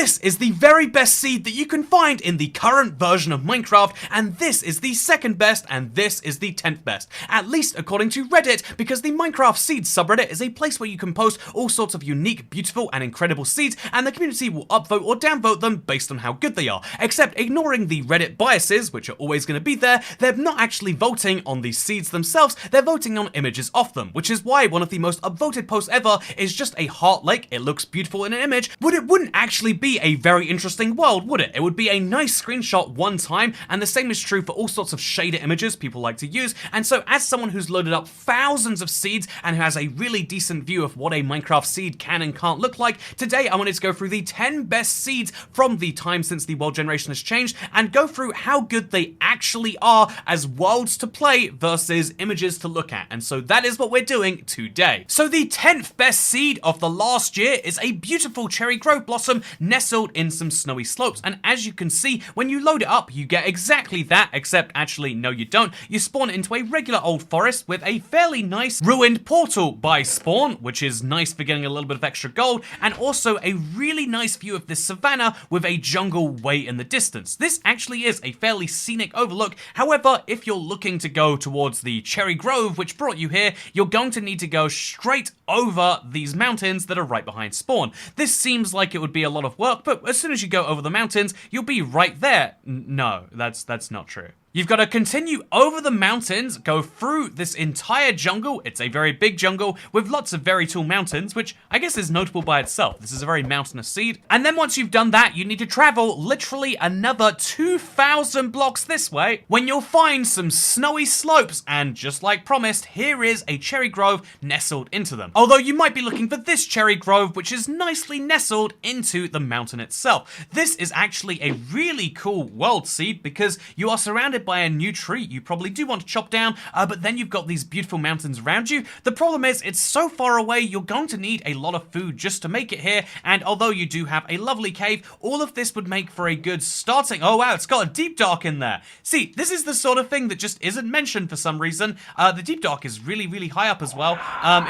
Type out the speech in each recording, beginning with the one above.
this is the very best seed that you can find in the current version of Minecraft, and this is the second best, and this is the 10th best. At least according to Reddit, because the Minecraft Seeds subreddit is a place where you can post all sorts of unique, beautiful, and incredible seeds, and the community will upvote or downvote them based on how good they are. Except ignoring the Reddit biases, which are always going to be there, they're not actually voting on these seeds themselves, they're voting on images of them, which is why one of the most upvoted posts ever is just a heart lake. It looks beautiful in an image, but it wouldn't actually be a very interesting world, would it? It would be a nice screenshot one time, and the same is true for all sorts of shader images people like to use. And so as someone who's loaded up thousands of seeds and who has a really decent view of what a Minecraft seed can and can't look like, today I wanted to go through the 10 best seeds from the time since the world generation has changed and go through how good they actually are as worlds to play versus images to look at. And so that is what we're doing today. So the 10th best seed of the last year is a beautiful cherry grove blossom nestled in some snowy slopes. And as you can see, when you load it up, you get exactly that, except actually, no you don't. You spawn into a regular old forest with a fairly nice ruined portal by spawn, which is nice for getting a little bit of extra gold, and also a really nice view of this savannah with a jungle way in the distance. This actually is a fairly scenic overlook. However, if you're looking to go towards the cherry grove, which brought you here, you're going to need to go straight over these mountains that are right behind spawn. This seems like it would be a lot of work, but as soon as you go over the mountains, you'll be right there. No, that's not true. You've got to continue over the mountains, go through this entire jungle. It's a very big jungle with lots of very tall mountains, which I guess is notable by itself. This is a very mountainous seed. And then once you've done that, you need to travel literally another 2,000 blocks this way when you'll find some snowy slopes. And just like promised, here is a cherry grove nestled into them. Although you might be looking for this cherry grove, which is nicely nestled into the mountain itself. This is actually a really cool world seed because you are surrounded by a new tree you probably do want to chop down, but then you've got these beautiful mountains around you. The problem is it's so far away, you're going to need a lot of food just to make it here, and although you do have a lovely cave, all of this would make for a good starting. Oh wow, it's got a deep dark in there. See, this is the sort of thing that just isn't mentioned for some reason. The deep dark is really, really high up as well.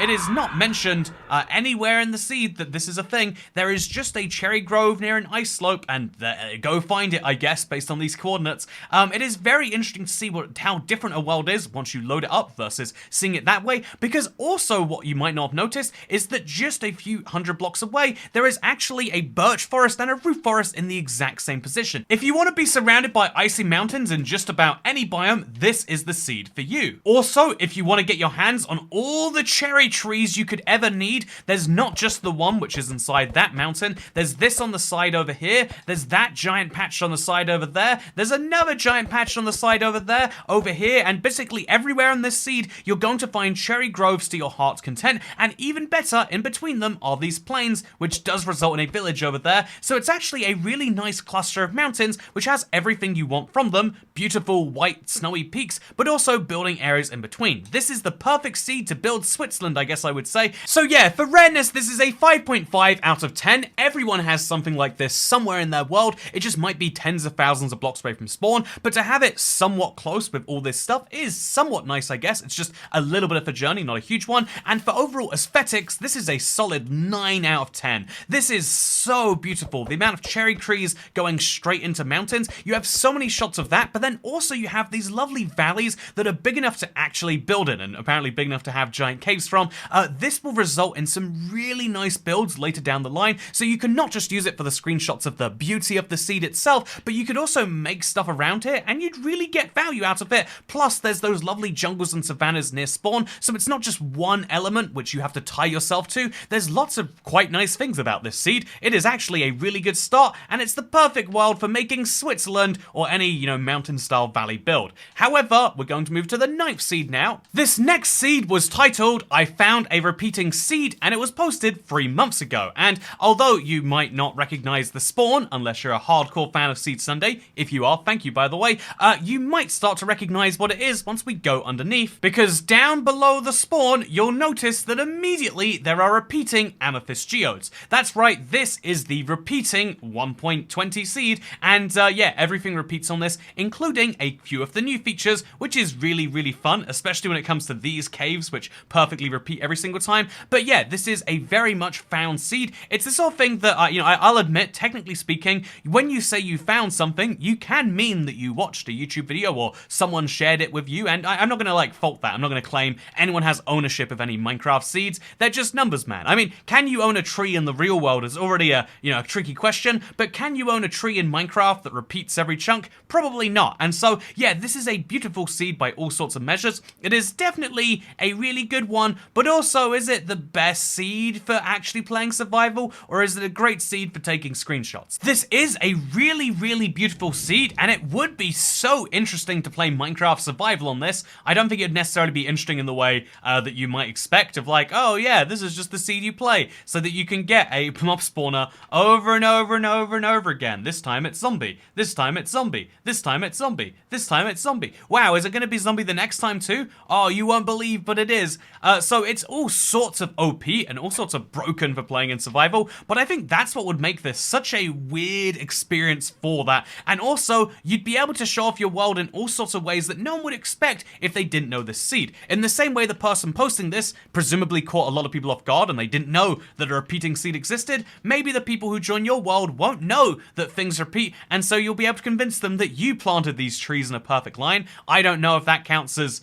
It is not mentioned anywhere in the seed that this is a thing. There is just a cherry grove near an ice slope, and go find it, I guess, based on these coordinates. It is very interesting to see how different a world is once you load it up versus seeing it that way, because also what you might not have noticed is that just a few hundred blocks away, there is actually a birch forest and a roof forest in the exact same position. If you want to be surrounded by icy mountains in just about any biome, this is the seed for you. Also, if you want to get your hands on all the cherry trees you could ever need, there's not just the one which is inside that mountain, there's this on the side over here, there's that giant patch on the side over there, there's another giant patch on the side over there, over here, and basically everywhere on this seed, you're going to find cherry groves to your heart's content, and even better, in between them are these plains, which does result in a village over there, so it's actually a really nice cluster of mountains, which has everything you want from them, beautiful white snowy peaks, but also building areas in between. This is the perfect seed to build Switzerland, I guess I would say. So yeah, for rareness, this is a 5.5 out of 10. Everyone has something like this somewhere in their world. It just might be tens of thousands of blocks away from spawn, but to have it somewhat close with all this stuff is somewhat nice, I guess. It's just a little bit of a journey, not a huge one. And for overall aesthetics, this is a solid 9 out of 10. This is so beautiful. The amount of cherry trees going straight into mountains, you have so many shots of that, but then also you have these lovely valleys that are big enough to actually build in, and apparently big enough to have giant caves from. This will result in some really nice builds later down the line, so you can not just use it for the screenshots of the beauty of the seed itself, but you could also make stuff around it, and you'd really get value out of it. Plus, there's those lovely jungles and savannas near spawn, so it's not just one element which you have to tie yourself to. There's lots of quite nice things about this seed. It is actually a really good start, and it's the perfect world for making Switzerland or any, mountain-style valley build. However, we're going to move to the 9th seed now. This next seed was titled, I Found a Repeating Seed, and it was posted 3 months ago. And although you might not recognize the spawn, unless you're a hardcore fan of Seed Sunday, if you are, thank you by the way, you might start to recognize what it is once we go underneath, because down below the spawn, you'll notice that immediately there are repeating amethyst geodes. That's right, this is the repeating 1.20 seed, and yeah, everything repeats on this, including a few of the new features, which is really, really fun, especially when it comes to these caves, which perfectly repeat every single time. But yeah, this is a very much found seed. It's the sort of thing that, I'll admit, technically speaking, when you say you found something, you can mean that you watched a YouTube video or someone shared it with you, and I'm not gonna like fault that. I'm not gonna claim anyone has ownership of any Minecraft seeds. They're just numbers, man. I mean, can you own a tree in the real world is already a tricky question, but can you own a tree in Minecraft that repeats every chunk? Probably not. And so, yeah, this is a beautiful seed by all sorts of measures. It is definitely a really good one, but also, is it the best seed for actually playing survival, or is it a great seed for taking screenshots? This is a really, really beautiful seed, and it would be so interesting to play Minecraft survival on this. I don't think it'd necessarily be interesting in the way that you might expect of like, oh yeah, this is just the seed you play, so that you can get a mob spawner over and over and over and over again. This time it's zombie, this time it's zombie, this time it's zombie, this time it's zombie. Wow, is it gonna be zombie the next time too? Oh, you won't believe, but it is. So it's all sorts of OP and all sorts of broken for playing in survival, but I think that's what would make this such a weird experience for that. And also, you'd be able to show off your world in all sorts of ways that no one would expect if they didn't know this seed. In the same way the person posting this presumably caught a lot of people off guard and they didn't know that a repeating seed existed, maybe the people who join your world won't know that things repeat, and so you'll be able to convince them that you planted these trees in a perfect line. I don't know if that counts as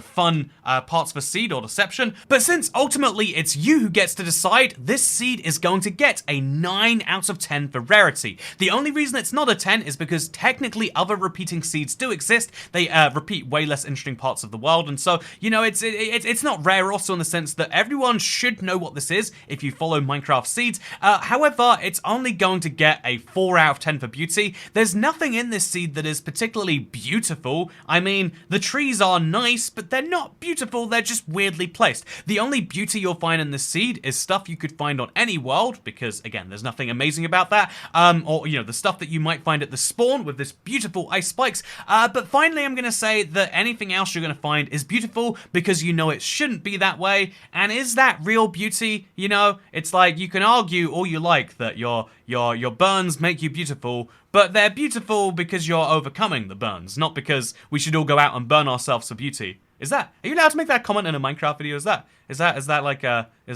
fun parts of a seed or deception, but since ultimately it's you who gets to decide, this seed is going to get a 9 out of 10 for rarity. The only reason it's not a 10 is because technically other repeating seeds do exist. They repeat way less interesting parts of the world, and so, it's not rare also in the sense that everyone should know what this is if you follow Minecraft seeds. However, it's only going to get a 4 out of 10 for beauty. There's nothing in this seed that is particularly beautiful. I mean, the trees are nice, but they're not beautiful, they're just weirdly placed. The only beauty you'll find in this seed is stuff you could find on any world, because again, there's nothing amazing about that, or the stuff that you might find at the spawn with this beautiful ice spikes, but finally I'm gonna say that anything else you're gonna find is beautiful because it shouldn't be that way. And is that real beauty? It's like, you can argue all you like that your burns make you beautiful, but they're beautiful because you're overcoming the burns, not because we should all go out and burn ourselves for beauty. Are you allowed to make that comment in a Minecraft video? Is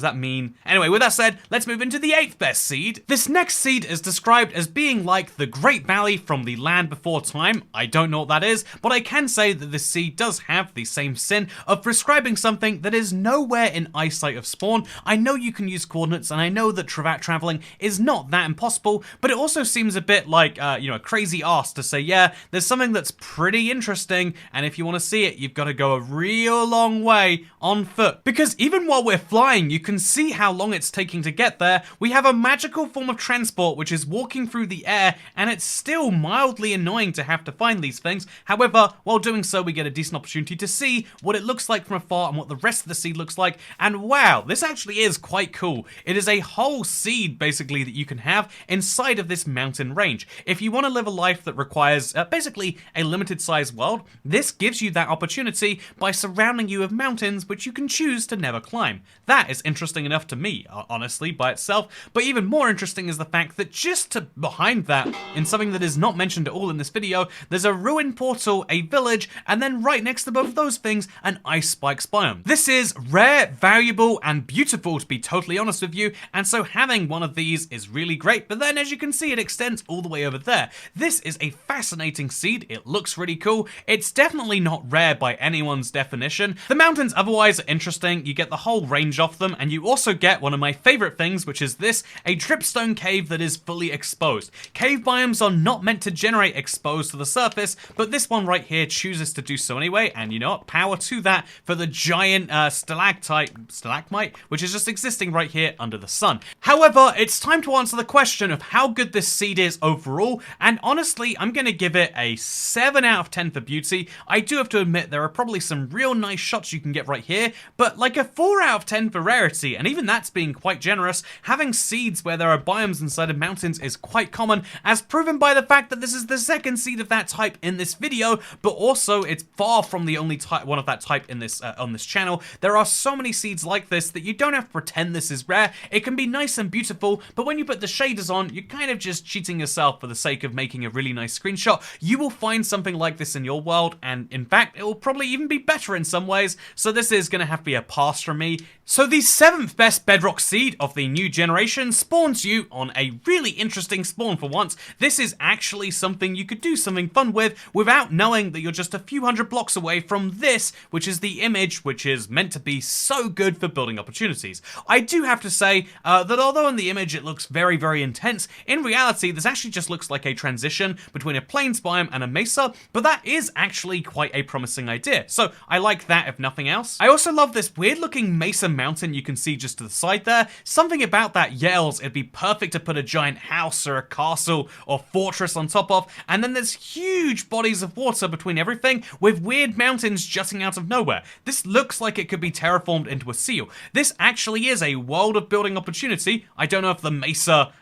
that mean? Anyway, with that said, let's move into the 8th best seed. This next seed is described as being like the Great Valley from the Land Before Time. I don't know what that is, but I can say that this seed does have the same sin of prescribing something that is nowhere in eyesight of spawn. I know you can use coordinates, and I know that traveling is not that impossible, but it also seems a bit like, a crazy ass to say, yeah, there's something that's pretty interesting, and if you want to see it, you've got to go a real long way on foot. Because even while we're flying, you can see how long it's taking to get there. We have a magical form of transport which is walking through the air, and it's still mildly annoying to have to find these things. However, while doing so, we get a decent opportunity to see what it looks like from afar and what the rest of the seed looks like, and wow, this actually is quite cool. It is a whole seed, basically, that you can have inside of this mountain range. If you want to live a life that requires, basically, a limited size world, this gives you that opportunity by surrounding you with mountains which you can choose to never climb. That is interesting enough to me, honestly, by itself, but even more interesting is the fact that just behind that, in something that is not mentioned at all in this video, there's a ruined portal, a village, and then right next to both of those things, an ice spikes biome. This is rare, valuable, and beautiful, to be totally honest with you, and so having one of these is really great, but then as you can see, it extends all the way over there. This is a fascinating seed, it looks really cool, it's definitely not rare by anyone's definition. The mountains otherwise are interesting, you get the whole range off them, and you also get one of my favorite things, which is this, a dripstone cave that is fully exposed. Cave biomes are not meant to generate exposed to the surface, but this one right here chooses to do so anyway, and you know what, power to that for the giant stalagmite, which is just existing right here under the sun. However, it's time to answer the question of how good this seed is overall, and honestly, I'm gonna give it a 7 out of 10 for beauty. I do have to admit there are probably some real nice shots you can get right here, but like a 4 out of 10 for rarity, and even that's being quite generous. Having seeds where there are biomes inside of mountains is quite common, as proven by the fact that this is the second seed of that type in this video, but also it's far from the only one of that type in this on this channel. There are so many seeds like this that you don't have to pretend this is rare. It can be nice and beautiful, but when you put the shaders on, you're kind of just cheating yourself for the sake of making a really nice screenshot. You will find something like this in your world, and in fact, it will probably even be better in some ways, so this is going to have to be a pass from me. So the 7th best Bedrock seed of the new generation spawns you on a really interesting spawn for once. This is actually something you could do something fun with without knowing that you're just a few hundred blocks away from this, which is the image which is meant to be so good for building opportunities. I do have to say that although in the image it looks very, very intense, in reality this actually just looks like a transition between a plains biome and a mesa, but that is actually quite a promising idea. So I like that if nothing else. I also love this weird looking mesa mountain you can see just to the side there. Something about that yells it'd be perfect to put a giant house or a castle or fortress on top of, and then there's huge bodies of water between everything with weird mountains jutting out of nowhere. This looks like it could be terraformed into a seal. This actually is a world of building opportunity. I don't know if the mesa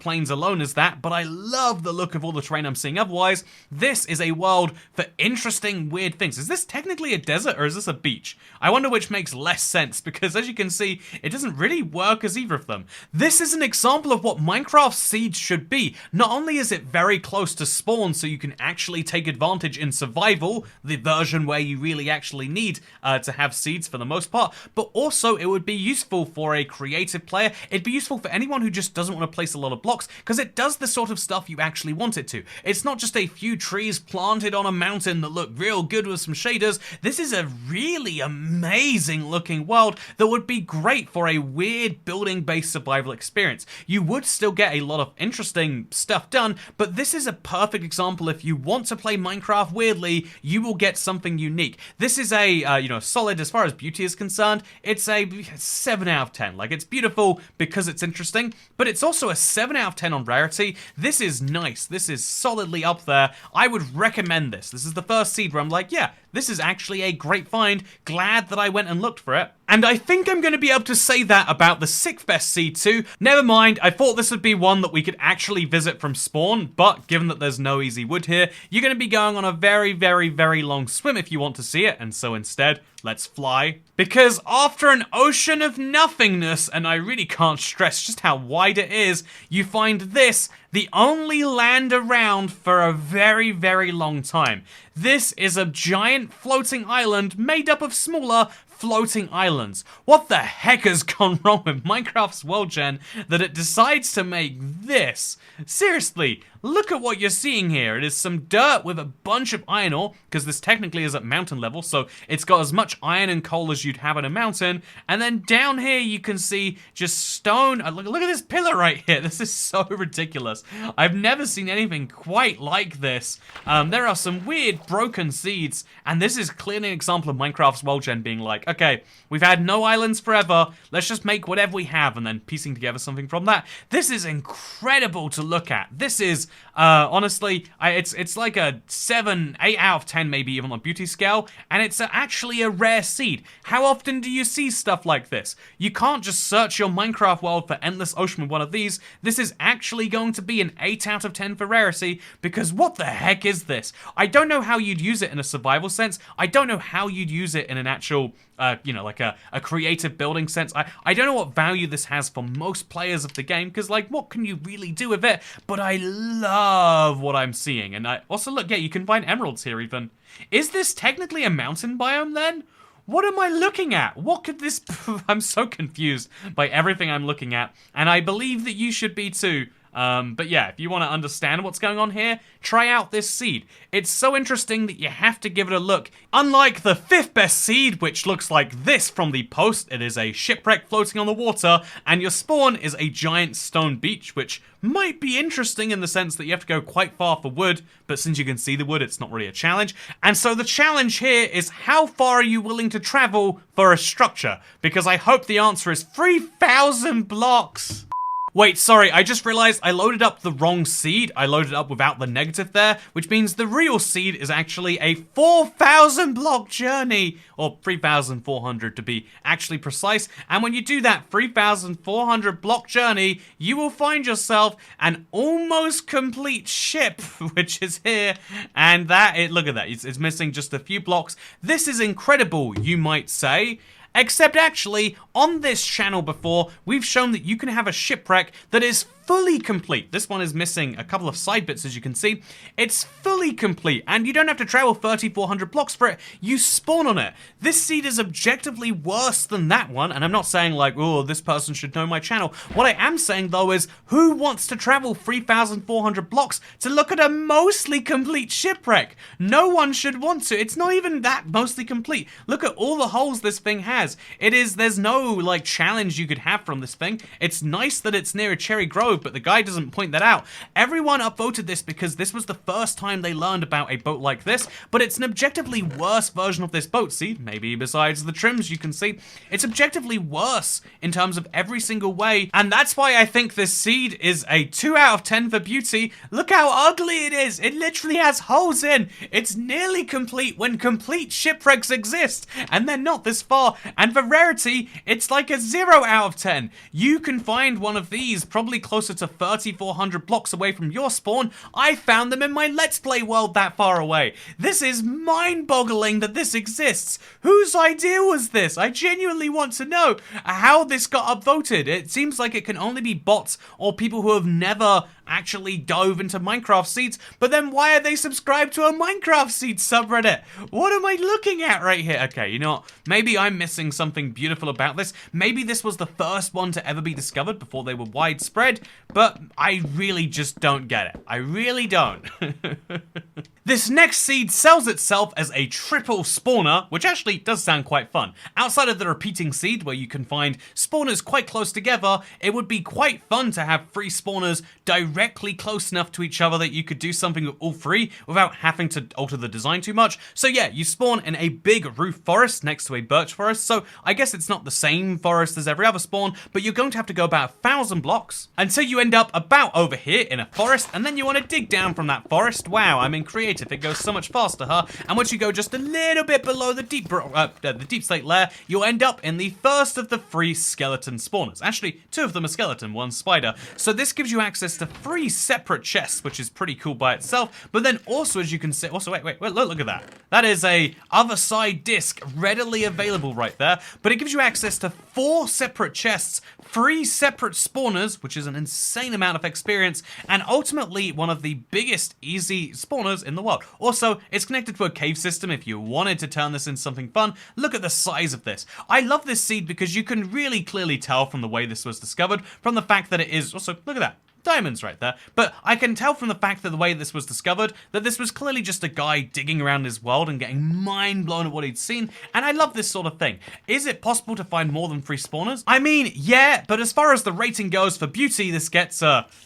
plains alone is that, but I love the look of all the terrain I'm seeing otherwise. This is a world for interesting, weird things. Is this technically a desert or is this a beach? I wonder which makes less sense, because as you can see, it doesn't really work as either of them. This is an example of what Minecraft seeds should be. Not only is it very close to spawn, so you can actually take advantage in survival, the version where you really actually need to have seeds for the most part, but also it would be useful for a creative player. It'd be useful for anyone who just doesn't want to place a lot of blocks, because it does the sort of stuff you actually want it to. It's not just a few trees planted on a mountain that look real good with some shaders. This is a really amazing looking world that would be great for a weird building based survival experience. You would still get a lot of interesting stuff done, but this is a perfect example. If you want to play Minecraft weirdly, you will get something unique. This is a solid, as far as beauty is concerned, it's a 7 out of 10. Like, it's beautiful because it's interesting, but it's also a 7 out of 10 on rarity. This is nice. This is solidly up there. I would recommend this. This is the first seed where I'm like, yeah, this is actually a great find. Glad that I went and looked for it. And I think I'm going to be able to say that about the 6th best seed too. Never mind, I thought this would be one that we could actually visit from spawn, but given that there's no easy wood here, you're going to be going on a very, very, very long swim if you want to see it, and so instead, let's fly. Because after an ocean of nothingness, and I really can't stress just how wide it is, you find this, the only land around for a very, very long time. This is a giant floating island made up of smaller floating islands. What the heck has gone wrong with Minecraft's world gen that it decides to make this? Seriously, look at what you're seeing here. It is some dirt with a bunch of iron ore, because this technically is at mountain level, so it's got as much iron and coal as you'd have in a mountain. And then down here you can see just stone. Look at this pillar right here. This is so ridiculous. I've never seen anything quite like this. There are some weird broken seeds, and this is clearly an example of Minecraft's world gen being like, okay, we've had no islands forever, let's just make whatever we have, and then piecing together something from that. This is incredible to look at. This is, honestly, it's like a 7, 8 out of 10 maybe even on beauty scale, and it's actually a rare seed. How often do you see stuff like this? You can't just search your Minecraft world for Endless Ocean with one of these. This is actually going to be an 8 out of 10 for rarity, because what the heck is this? I don't know how you'd use it in a survival sense. I don't know how you'd use it in an actual like a creative building sense. I don't know what value this has for most players of the game, because like, what can you really do with it? But I love what I'm seeing. And I also look, yeah, you can find emeralds here even. Is this technically a mountain biome then? What am I looking at? What could this... I'm so confused by everything I'm looking at, and I believe that you should be too. But yeah, if you want to understand what's going on here, try out this seed. It's so interesting that you have to give it a look. Unlike the 5th best seed, which looks like this from the post, it is a shipwreck floating on the water, and your spawn is a giant stone beach, which might be interesting in the sense that you have to go quite far for wood, but since you can see the wood, it's not really a challenge. And so the challenge here is, how far are you willing to travel for a structure? Because I hope the answer is 3,000 blocks. Wait, sorry, I just realized I loaded up the wrong seed. I loaded up without the negative there, which means the real seed is actually a 4,000 block journey, or 3,400 to be actually precise. And when you do that 3,400 block journey, you will find yourself an almost complete ship, which is here. And look at that, it's missing just a few blocks. This is incredible, you might say. Except actually, on this channel before, we've shown that you can have a shipwreck that is fully complete. This one is missing a couple of side bits, as you can see. It's fully complete, and you don't have to travel 3,400 blocks for it. You spawn on it. This seed is objectively worse than that one, and I'm not saying like, oh, this person should know my channel. What I am saying, though, is who wants to travel 3,400 blocks to look at a mostly complete shipwreck? No one should want to. It's not even that mostly complete. Look at all the holes this thing has. There's no, like, challenge you could have from this thing. It's nice that it's near a cherry grove, but the guy doesn't point that out. Everyone upvoted this because this was the first time they learned about a boat like this, but it's an objectively worse version of this boat. See, maybe besides the trims you can see, it's objectively worse in terms of every single way, and that's why I think this seed is a 2 out of 10 for beauty. Look how ugly it is. It literally has holes in. It's nearly complete when complete shipwrecks exist, and they're not this far. And for rarity, it's like a 0 out of 10. You can find one of these probably closer to 3,400 blocks away from your spawn. I found them in my Let's Play world that far away. This is mind-boggling that this exists. Whose idea was this? I genuinely want to know how this got upvoted. It seems like it can only be bots or people who have never actually dove into Minecraft seeds, but then why are they subscribed to a Minecraft seed subreddit? What am I looking at right here? Okay, you know what? Maybe I'm missing something beautiful about this. Maybe this was the first one to ever be discovered before they were widespread, but I really just don't get it. I really don't. This next seed sells itself as a triple spawner, which actually does sound quite fun. Outside of the repeating seed, where you can find spawners quite close together, it would be quite fun to have 3 spawners directly close enough to each other that you could do something with all 3 without having to alter the design too much. So yeah, you spawn in a big roof forest next to a birch forest, so I guess it's not the same forest as every other spawn, but you're going to have to go about 1,000 blocks until you end up about over here in a forest, and then you want to dig down from that forest. Wow, I mean, creative. It goes so much faster, huh? And once you go just a little bit below the deep slate layer, you'll end up in the first of the 3 skeleton spawners. Actually, 2 of them are skeleton, 1 spider. So this gives you access to 3 separate chests, which is pretty cool by itself. But then also, as you can see, also wait, look at that. That is a other side disc readily available right there. But it gives you access to 4 separate chests, 3 separate spawners, which is an insane amount of experience, and ultimately one of the biggest easy spawners in the world. Also, it's connected to a cave system if you wanted to turn this into something fun. Look at the size of this. I love this seed because you can really clearly tell from the way this was discovered, from the fact that it is, also, look at that. Diamonds right there. But I can tell from the fact that the way this was discovered that this was clearly just a guy digging around his world and getting mind blown at what he'd seen, and I love this sort of thing. Is it possible to find more than 3 spawners? I mean, yeah, but as far as the rating goes for beauty, this gets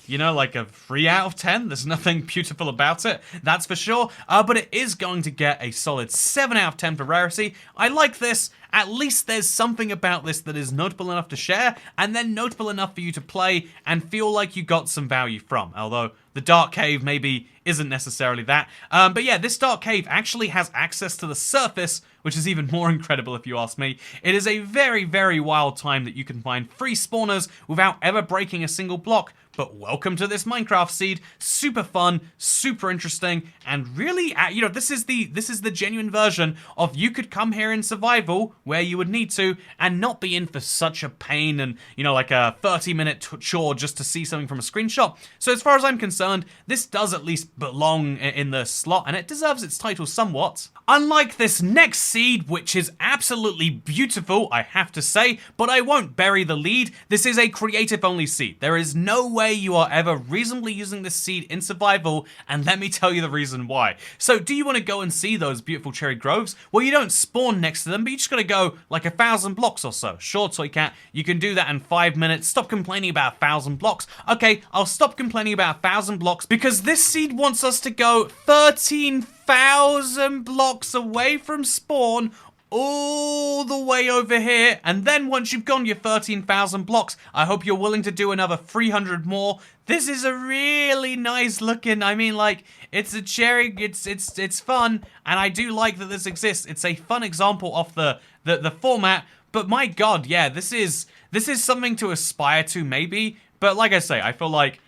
you know, like a 3 out of 10. There's nothing beautiful about it, that's for sure, but it is going to get a solid 7 out of 10 for rarity. I like this. At least there's something about this that is notable enough to share, and then notable enough for you to play and feel like you got some value from. Although the dark cave maybe isn't necessarily that. But yeah, this dark cave actually has access to the surface, which is even more incredible if you ask me. It is a very, very wild time that you can find 3 spawners without ever breaking a single block. But welcome to this Minecraft seed. Super fun, super interesting, and really, you know, this is the genuine version of you could come here in survival where you would need to and not be in for such a pain and, you know, like a 30-minute chore just to see something from a screenshot. So as far as I'm concerned, this does at least belong in the slot, and it deserves its title somewhat. Unlike this next seed, which is absolutely beautiful, I have to say, but I won't bury the lead. This is a creative-only seed. There is no way you are ever reasonably using this seed in survival, and let me tell you the reason why. So do you want to go and see those beautiful cherry groves? Well, you don't spawn next to them, but you just gotta go like 1,000 blocks or so. Sure, Toy Cat, you can do that in 5 minutes. Stop complaining about 1,000 blocks. Okay, I'll stop complaining about 1,000 blocks because this seed wants us to go 13,000 blocks away from spawn all the way over here, and then once you've gone your 13,000 blocks, I hope you're willing to do another 300 more. This is a really nice looking, I mean, like, it's a cherry, it's fun, and I do like that this exists. It's a fun example of the format, but my god, yeah, this is something to aspire to maybe, but like I say, I feel like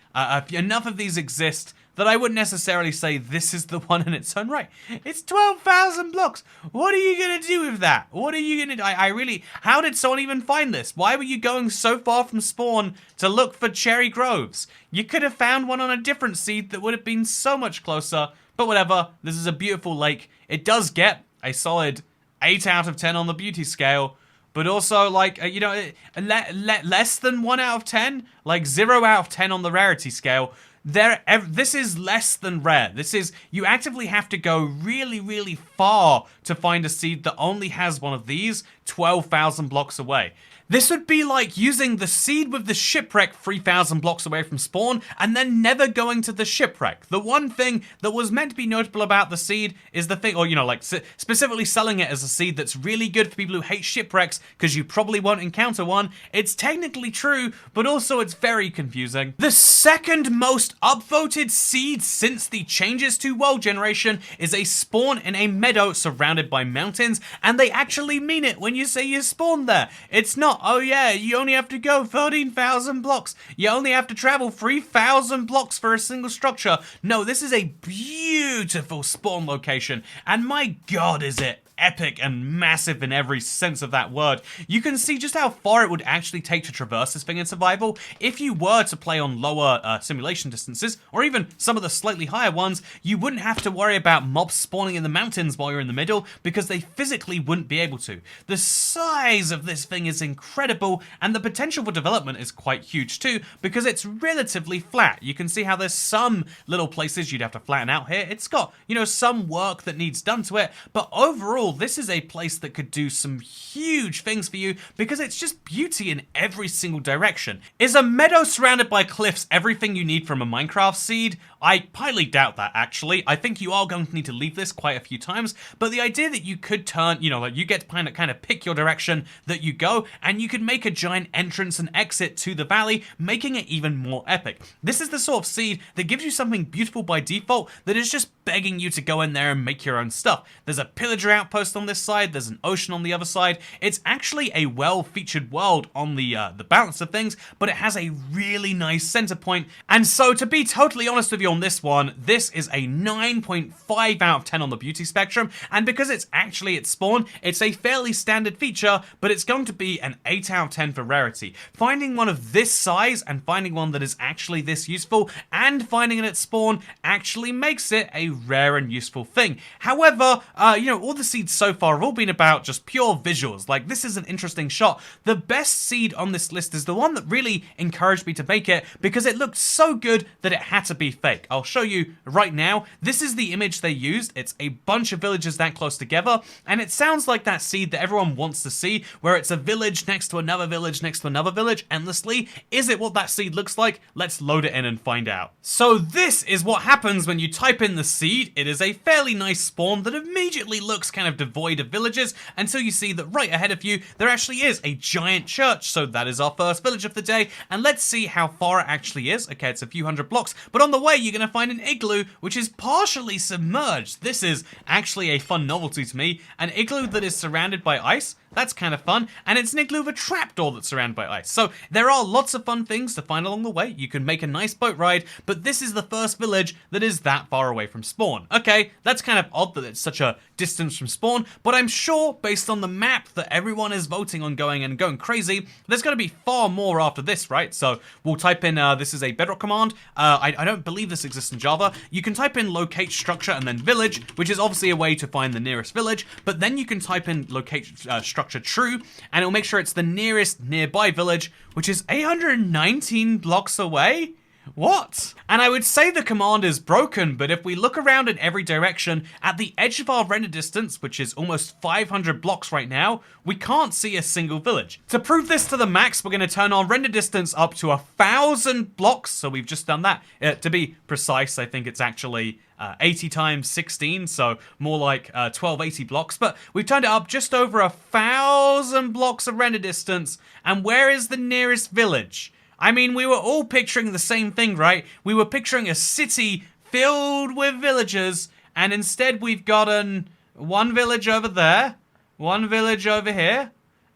enough of these exist that I wouldn't necessarily say this is the one in its own right. It's 12,000 blocks. What are you gonna do with that? What are you gonna do? I really, how did someone even find this? Why were you going so far from spawn to look for cherry groves? You could have found one on a different seed that would have been so much closer, but whatever. This is a beautiful lake. It does get a solid 8 out of 10 on the beauty scale, but also, like, you know, less than 1 out of 10, like 0 out of 10 on the rarity scale. This is less than rare. This is, you actively have to go really, really far to find a seed that only has one of these 12,000 blocks away. This would be like using the seed with the shipwreck 3,000 blocks away from spawn and then never going to the shipwreck. The one thing that was meant to be notable about the seed is the thing, or you know, like specifically selling it as a seed that's really good for people who hate shipwrecks because you probably won't encounter one. It's technically true, but also it's very confusing. The second most upvoted seed since the changes to world generation is a spawn in a meadow surrounded by mountains, and they actually mean it when you say you spawn there. It's not, oh yeah, you only have to go 13,000 blocks. You only have to travel 3,000 blocks for a single structure. No, this is a beautiful spawn location, and my god is it epic and massive in every sense of that word. You can see just how far it would actually take to traverse this thing in survival. If you were to play on lower simulation distances, or even some of the slightly higher ones, you wouldn't have to worry about mobs spawning in the mountains while you're in the middle, because they physically wouldn't be able to. The size of this thing is incredible, and the potential for development is quite huge too, because it's relatively flat. You can see how there's some little places you'd have to flatten out here. It's got, you know, some work that needs done to it, but overall, this is a place that could do some huge things for you because it's just beauty in every single direction. Is a meadow surrounded by cliffs everything you need from a Minecraft seed? I highly doubt that, actually. I think you are going to need to leave this quite a few times, but the idea that you could turn, you know, like you get to kind of pick your direction that you go, and you could make a giant entrance and exit to the valley, making it even more epic. This is the sort of seed that gives you something beautiful by default that is just begging you to go in there and make your own stuff. There's a pillager outpost on this side, there's an ocean on the other side. It's actually a well-featured world on the balance of things, but it has a really nice center point, and so to be totally honest with you on this one, this is a 9.5 out of 10 on the beauty spectrum, and because it's actually its spawn, it's a fairly standard feature, but it's going to be an 8 out of 10 for rarity. Finding one of this size and finding one that is actually this useful and finding it at spawn actually makes it a rare and useful thing. However, you know, all the seeds so far have all been about just pure visuals. Like, this is an interesting shot. The best seed on this list is the one that really encouraged me to make it because it looked so good that it had to be fake. I'll show you right now. This is the image they used. It's a bunch of villages that close together, and it sounds like that seed that everyone wants to see, where it's a village next to another village next to another village endlessly. Is it what that seed looks like? Let's load it in and find out. So this is what happens when you type in the seed. It is a fairly nice spawn that immediately looks kind of devoid of villages until you see that right ahead of you there actually is a giant church. So that is our first village of the day, and let's see how far it actually is. Okay, it's a few hundred blocks, but on the way you're going to find an igloo which is partially submerged. This is actually a fun novelty to me. An igloo that is surrounded by ice. That's kind of fun, and it's an igloo with a trapdoor that's surrounded by ice. So there are lots of fun things to find along the way. You can make a nice boat ride, but this is the first village that is that far away from spawn. Okay, that's kind of odd that it's such a distance from spawn, but I'm sure based on the map that everyone is voting on going crazy, there's going to be far more after this, right? So we'll type in, this is a Bedrock command. I don't believe this exists in Java. You can type in locate structure and then village, which is obviously a way to find the nearest village, but then you can type in locate structure true, and it'll make sure it's the nearest nearby village, which is 819 blocks away. What? And I would say the command is broken, but if we look around in every direction, at the edge of our render distance, which is almost 500 blocks right now, we can't see a single village. To prove this to the max, we're going to turn our render distance up to 1,000 blocks, so we've just done that. To be precise, I think it's actually 80 times 16, so more like 1280 blocks, but we've turned it up just over 1,000 blocks of render distance, and where is the nearest village? I mean, we were all picturing the same thing, right? We were picturing a city filled with villagers, and instead we've gotten one village over there, one village over here,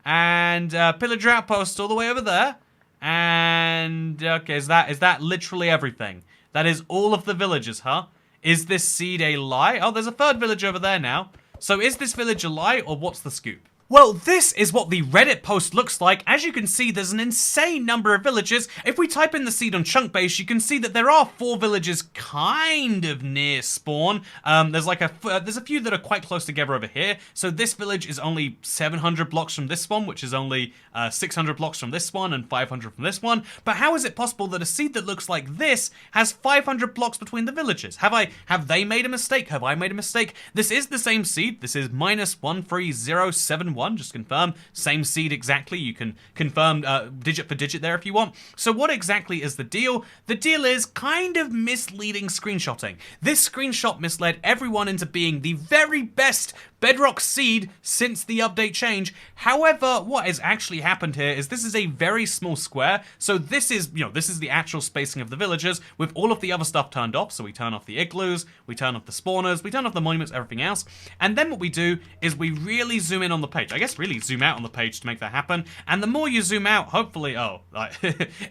and pillager outpost all the way over there, and okay, is that literally everything? That is all of the villages, huh? Is this seed a lie? Oh, there's a third village over there now. So is this village a lie, or what's the scoop? Well, this is what the Reddit post looks like. As you can see, there's an insane number of villages. If we type in the seed on Chunkbase, you can see that there are 4 villages kind of near spawn. There's a few that are quite close together over here. So this village is only 700 blocks from this one, which is only 600 blocks from this one and 500 from this one. But how is it possible that a seed that looks like this has 500 blocks between the villages? Have they made a mistake? Have I made a mistake? This is the same seed. This is -13071. Just confirm, same seed exactly. You can confirm digit for digit there if you want. So what exactly is the deal? The deal is kind of misleading screenshotting. This screenshot misled everyone into being the very best Bedrock seed since the update change. However, what has actually happened here is this is a very small square. So this is, this is the actual spacing of the villagers with all of the other stuff turned off. So we turn off the igloos, we turn off the spawners, we turn off the monuments, everything else. And then what we do is we really zoom in on the page. I guess really zoom out on the page to make that happen. And the more you zoom out, hopefully,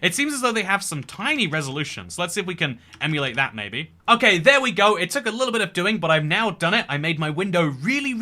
it seems as though they have some tiny resolution. So let's see if we can emulate that maybe. Okay, there we go. It took a little bit of doing, but I've now done it. I made my window really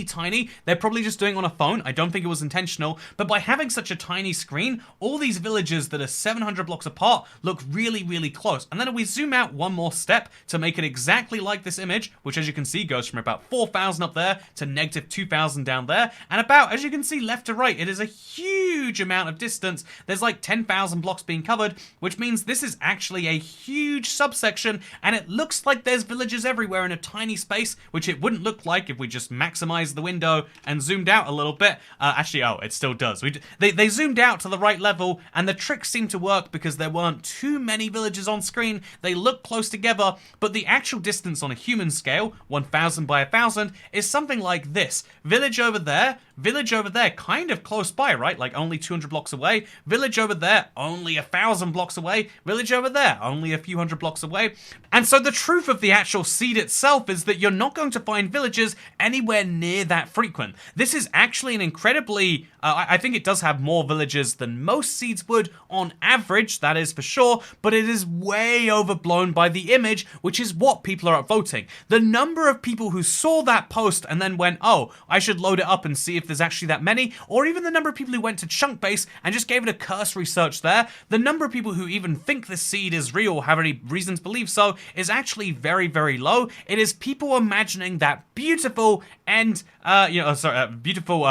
tiny. They're probably just doing it on a phone. I don't think it was intentional, but by having such a tiny screen, all these villages that are 700 blocks apart look really close. And then if we zoom out one more step to make it exactly like this image, which as you can see goes from about 4,000 up there to -2,000 down there, and about, as you can see left to right, it is a huge amount of distance. There's like 10,000 blocks being covered, which means this is actually a huge subsection, and it looks like there's villages everywhere in a tiny space, which it wouldn't look like if we just maximized the window and zoomed out a little bit. Actually, it still does. They zoomed out to the right level, and the trick seemed to work because there weren't too many villages on screen. They look close together, but the actual distance on a human scale, 1,000 by 1,000, is something like this. Village over there, kind of close by, right? Like only 200 blocks away. Village over there, only 1,000 blocks away. Village over there, only a few hundred blocks away. And so the truth of the actual seed itself is that you're not going to find villages anywhere near that frequent. This is actually an incredibly, I think it does have more villages than most seeds would on average, that is for sure, but it is way overblown by the image, which is what people are upvoting. The number of people who saw that post and then went, oh, I should load it up and see if there's actually that many, or even the number of people who went to Chunkbase and just gave it a cursory search there, the number of people who even think the seed is real, have any reason to believe so, is actually very low. It is people imagining that beautiful and, beautiful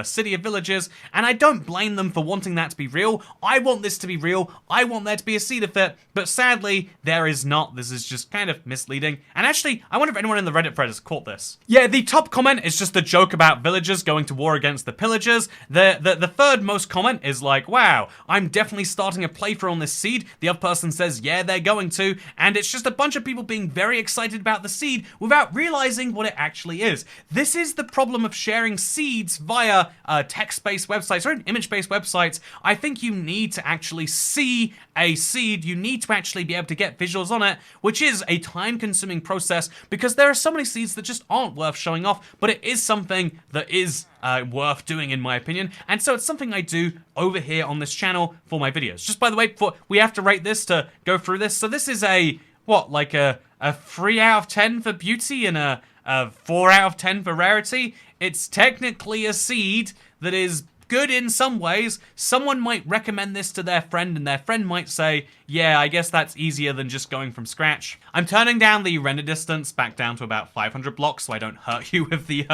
city of villages, and I don't blame them for wanting that to be real. I want this to be real. I want there to be a seed of it, but sadly, there is not. This is just kind of misleading. And actually, I wonder if anyone in the Reddit thread has caught this. Yeah, the top comment is just a joke about villagers going to war against the pillagers. The third most comment is like, wow, I'm definitely starting a playthrough on this seed. The other person says, yeah, they're going to, and it's just a bunch of people being very excited about the seed without realizing what it actually is. This is the problem of sharing seeds via text-based websites or image-based websites. I think you need to actually see a seed. You need to actually be able to get visuals on it, which is a time-consuming process because there are so many seeds that just aren't worth showing off, but it is something that is worth doing in my opinion, and so it's something I do over here on this channel for my videos. Just by the way, we have to rate this to go through this, so this is a 3 out of 10 for beauty and a 4 out of 10 for rarity. It's technically a seed that is good in some ways. Someone might recommend this to their friend and their friend might say, yeah, I guess that's easier than just going from scratch. I'm turning down the render distance back down to about 500 blocks so I don't hurt you with the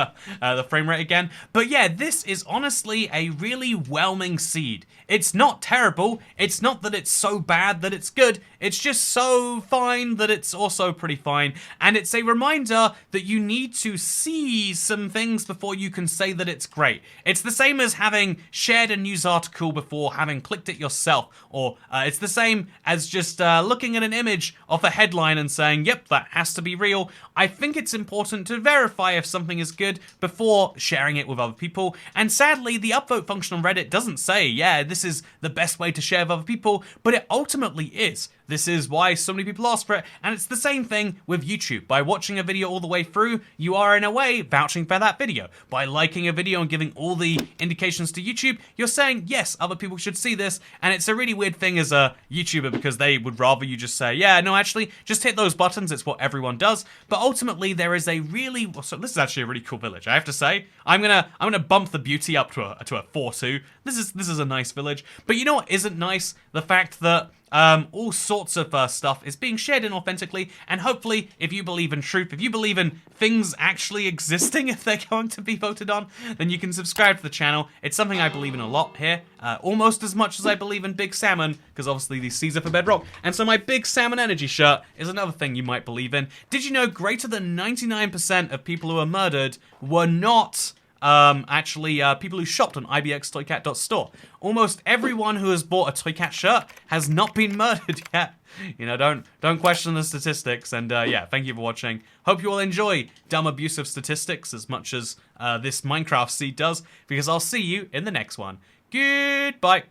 frame rate again. But yeah, this is honestly a really whelming seed. It's not terrible. It's not that it's so bad that it's good. It's just so fine that it's also pretty fine. And it's a reminder that you need to see some things before you can say that it's great. It's the same as having shared a news article before having clicked it yourself. Or it's the same as just looking at an image of a headline and saying, yep, that has to be real. I think it's important to verify if something is good before sharing it with other people. And sadly, the upvote function on Reddit doesn't say, yeah, this is the best way to share with other people, but it ultimately is. This is why so many people ask for it, and it's the same thing with YouTube. By watching a video all the way through, you are in a way vouching for that video. By liking a video and giving all the indications to YouTube, you're saying, yes, other people should see this, and it's a really weird thing as a YouTuber because they would rather you just say, yeah, no, actually, just hit those buttons, it's what everyone does. But ultimately, there is a really, so this is actually a really cool village, I have to say. I'm gonna bump the beauty up to a 4-2. This is a nice village. But you know what isn't nice? The fact that all sorts of stuff is being shared inauthentically, and hopefully, if you believe in truth, if you believe in things actually existing, if they're going to be voted on, then you can subscribe to the channel. It's something I believe in a lot here, almost as much as I believe in Big Salmon, because obviously these seeds are for Bedrock, and so my Big Salmon Energy shirt is another thing you might believe in. Did you know greater than 99% of people who are murdered were not people who shopped on ibxtoycat.store. Almost everyone who has bought a Toycat shirt has not been murdered yet. You know, don't question the statistics, and yeah, thank you for watching. Hope you all enjoy dumb abusive statistics as much as this Minecraft seed does, because I'll see you in the next one. Goodbye.